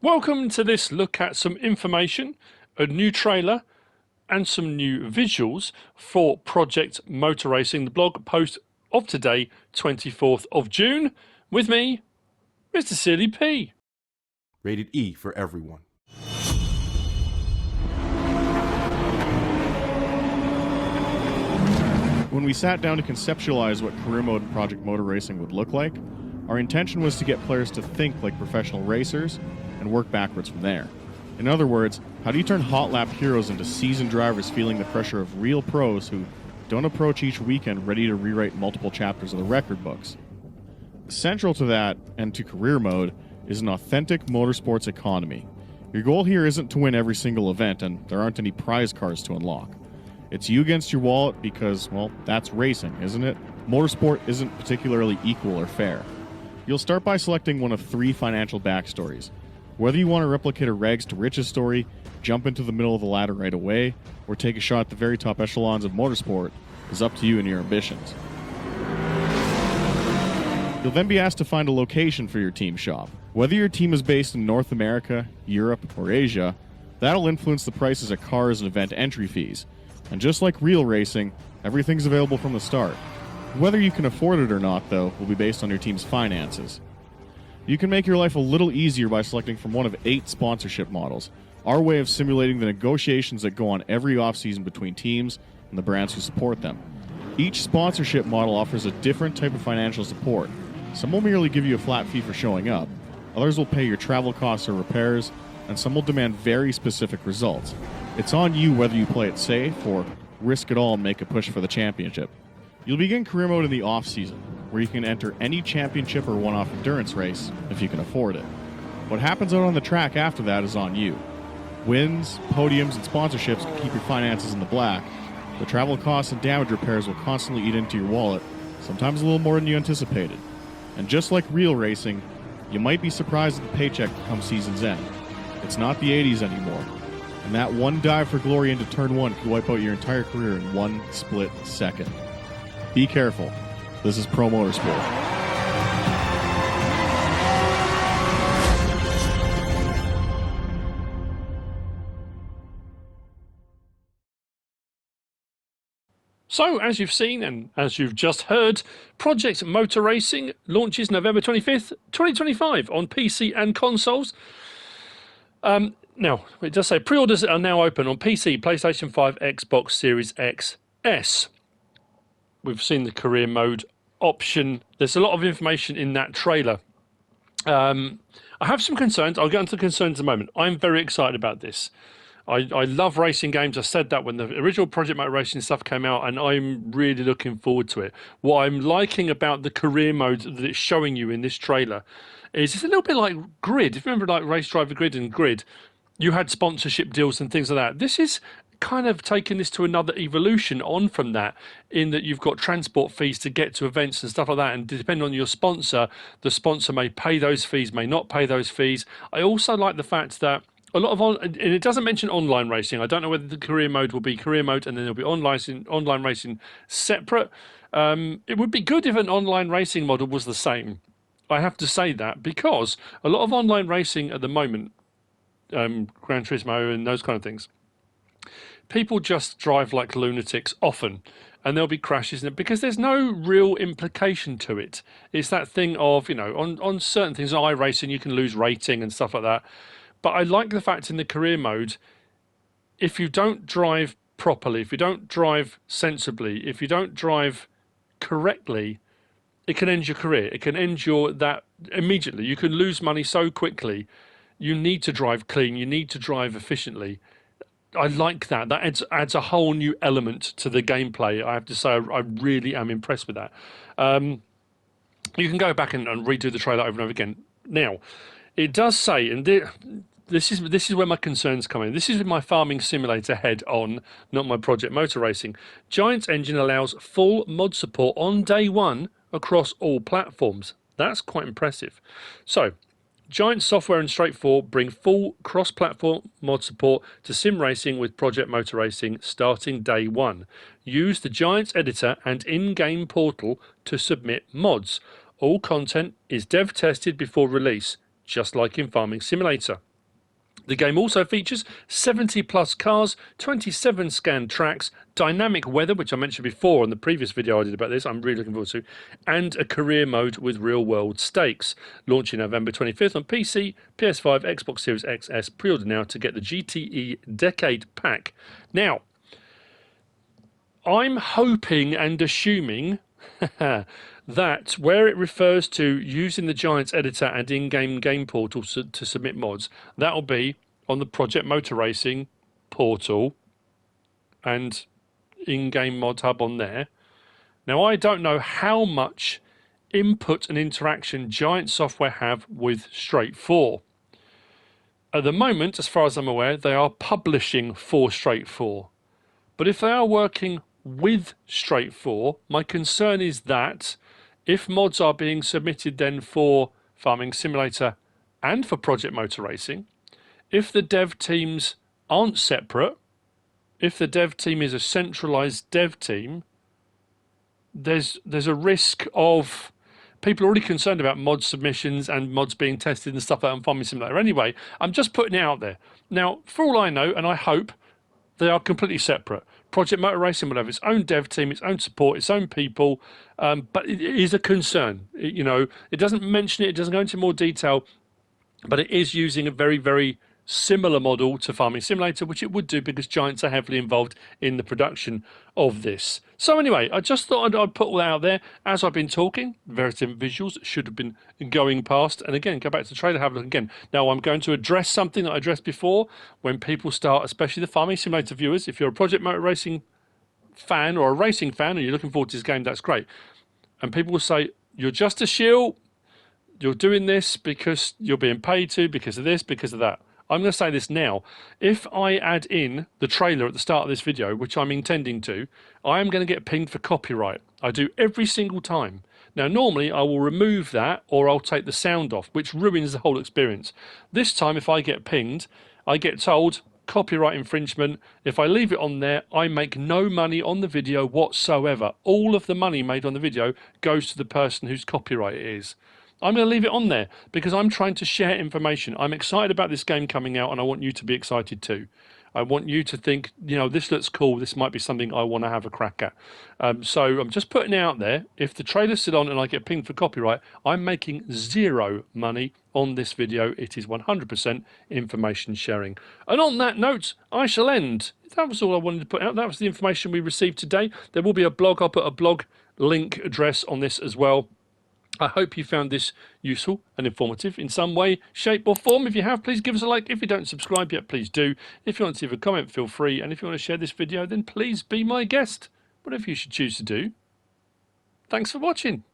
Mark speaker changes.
Speaker 1: Welcome to this look at some information, a new trailer and some new visuals for Project Motor Racing, the blog post of today, 24th of June, with me, MrSealyp.
Speaker 2: Rated E for everyone.
Speaker 3: When we sat down to conceptualize what career mode in Project Motor Racing would look like, our intention was to get players to think like professional racers and work backwards from there. In other words, how do you turn hot lap heroes into seasoned drivers feeling the pressure of real pros who don't approach each weekend ready to rewrite multiple chapters of the record books? Central to that, and to career mode, is an authentic motorsports economy. Your goal here isn't to win every single event, and there aren't any prize cars to unlock. It's you against your wallet because, well, that's racing, isn't it? Motorsport isn't particularly equal or fair. You'll start by selecting one of three financial backstories. Whether you want to replicate a rags to riches story, jump into the middle of the ladder right away, or take a shot at the very top echelons of motorsport is up to you and your ambitions. You'll then be asked to find a location for your team shop. Whether your team is based in North America, Europe, or Asia, that'll influence the prices of cars and event entry fees. And just like real racing, everything's available from the start. Whether you can afford it or not, though, will be based on your team's finances. You can make your life a little easier by selecting from one of 8 sponsorship models, our way of simulating the negotiations that go on every off-season between teams and the brands who support them. Each sponsorship model offers a different type of financial support. Some will merely give you a flat fee for showing up, others will pay your travel costs or repairs, and some will demand very specific results. It's on you whether you play it safe or risk it all and make a push for the championship. You'll begin career mode in the off-season, where you can enter any championship or one-off endurance race if you can afford it. What happens out on the track after that is on you. Wins, podiums, and sponsorships can keep your finances in the black, but travel costs and damage repairs will constantly eat into your wallet, sometimes a little more than you anticipated. And just like real racing, you might be surprised at the paycheck come season's end. It's not the 80s anymore, and that one dive for glory into turn 1 could wipe out your entire career in one split second. Be careful. This is Pro Motorsport.
Speaker 1: So, as you've seen and as you've just heard, Project Motor Racing launches November 25th, 2025 on PC and consoles. Now, it does say pre-orders are now open on PC, PlayStation 5, Xbox Series X, S. We've seen the career mode option. There's a lot of information in that trailer. I have some concerns. I'll get into the concerns in a moment. I'm very excited about this. I love racing games. I said that when the original Project Motor Racing stuff came out, and I'm really looking forward to it. What I'm liking about the career mode that it's showing you in this trailer is it's a little bit like Grid. If you remember like Race Driver Grid and Grid, you had sponsorship deals and things like that. This is kind of taking this to another evolution on from that, in that you've got transport fees to get to events and stuff like that, and depending on your sponsor, the sponsor may pay those fees, may not pay those fees. I also like the fact that a lot of and it doesn't mention online racing. I don't know whether the career mode will be career mode and then there'll be online racing separate. It would be good if an online racing model was the same. I have to say that, because a lot of online racing at the moment, Gran Turismo and those kind of things, people just drive like lunatics often, and there'll be crashes in it because there's no real implication to it. It's that thing of, you know, on certain things, iRacing, you can lose rating and stuff like that. But I like the fact in the career mode, if you don't drive properly, if you don't drive sensibly, if you don't drive correctly, it can end your career. It can end that immediately. You can lose money so quickly. You need to drive clean. You need to drive efficiently. I like that. That adds a whole new element to the gameplay. I have to say, I really am impressed with that. You can go back and redo the trailer over and over again. Now, it does say, and this is where my concerns come in. This is with my farming simulator head on, not my Project Motor Racing. Giant's engine allows full mod support on day one across all platforms. That's quite impressive. So, Giant Software and Straight4 bring full cross-platform mod support to sim racing with Project Motor Racing starting day one. Use the Giant's editor and in-game portal to submit mods. All content is dev tested before release, just like in Farming Simulator. The game also features 70 plus cars, 27 scanned tracks, dynamic weather, which I mentioned before on the previous video I did about this, I'm really looking forward to, and a career mode with real world stakes. Launching November 25th on PC, PS5, Xbox Series XS. Pre-order now to get the GTE Decade Pack. Now, I'm hoping and assuming that where it refers to using the Giants editor and in-game game portal to submit mods, that'll be on the Project Motor Racing portal and in-game mod hub on there. Now, I don't know how much input and interaction Giant Software have with Straight4. At the moment, as far as I'm aware, they are publishing for Straight4. But if they are working with Straight4, my concern is that if mods are being submitted then for Farming Simulator and for Project Motor Racing, if the dev teams aren't separate, if the dev team is a centralized dev team, there's a risk of people already concerned about mod submissions and mods being tested and stuff like that on Farming Simulator. Anyway, I'm just putting it out there. Now, for all I know, and I hope, they are completely separate. Project Motor Racing will have its own dev team, its own support, its own people, but it is a concern. It doesn't mention it, it doesn't go into more detail, but it is using a very, very similar model to Farming Simulator, which it would do because Giants are heavily involved in the production of this. So anyway, I just thought I'd put all that out there. As I've been talking, various different visuals should have been going past. And again, go back to the trailer, have a look again. Now I'm going to address something that I addressed before. When people start, especially the Farming Simulator viewers, if you're a Project Motor Racing fan or a racing fan and you're looking forward to this game, that's great. And people will say, you're just a shill, you're doing this because you're being paid to, because of this, because of that. I'm going to say this now. If I add in the trailer at the start of this video, which I'm intending to, I am going to get pinged for copyright. I do every single time. Now, normally I will remove that or I'll take the sound off, which ruins the whole experience. This time, if I get pinged, I get told copyright infringement. If I leave it on there, I make no money on the video whatsoever. All of the money made on the video goes to the person whose copyright it is. I'm going to leave it on there because I'm trying to share information. I'm excited about this game coming out and I want you to be excited too. I want you to think, this looks cool. This might be something I want to have a crack at. So I'm just putting it out there. If the trailer's still on and I get pinged for copyright, I'm making zero money on this video. It is 100% information sharing. And on that note, I shall end. That was all I wanted to put out. That was the information we received today. There will be a blog. I'll put a blog link address on this as well. I hope you found this useful and informative in some way, shape or form. If you have, please give us a like. If you don't subscribe yet, please do. If you want to leave a comment, feel free. And if you want to share this video, then please be my guest. Whatever you should choose to do. Thanks for watching.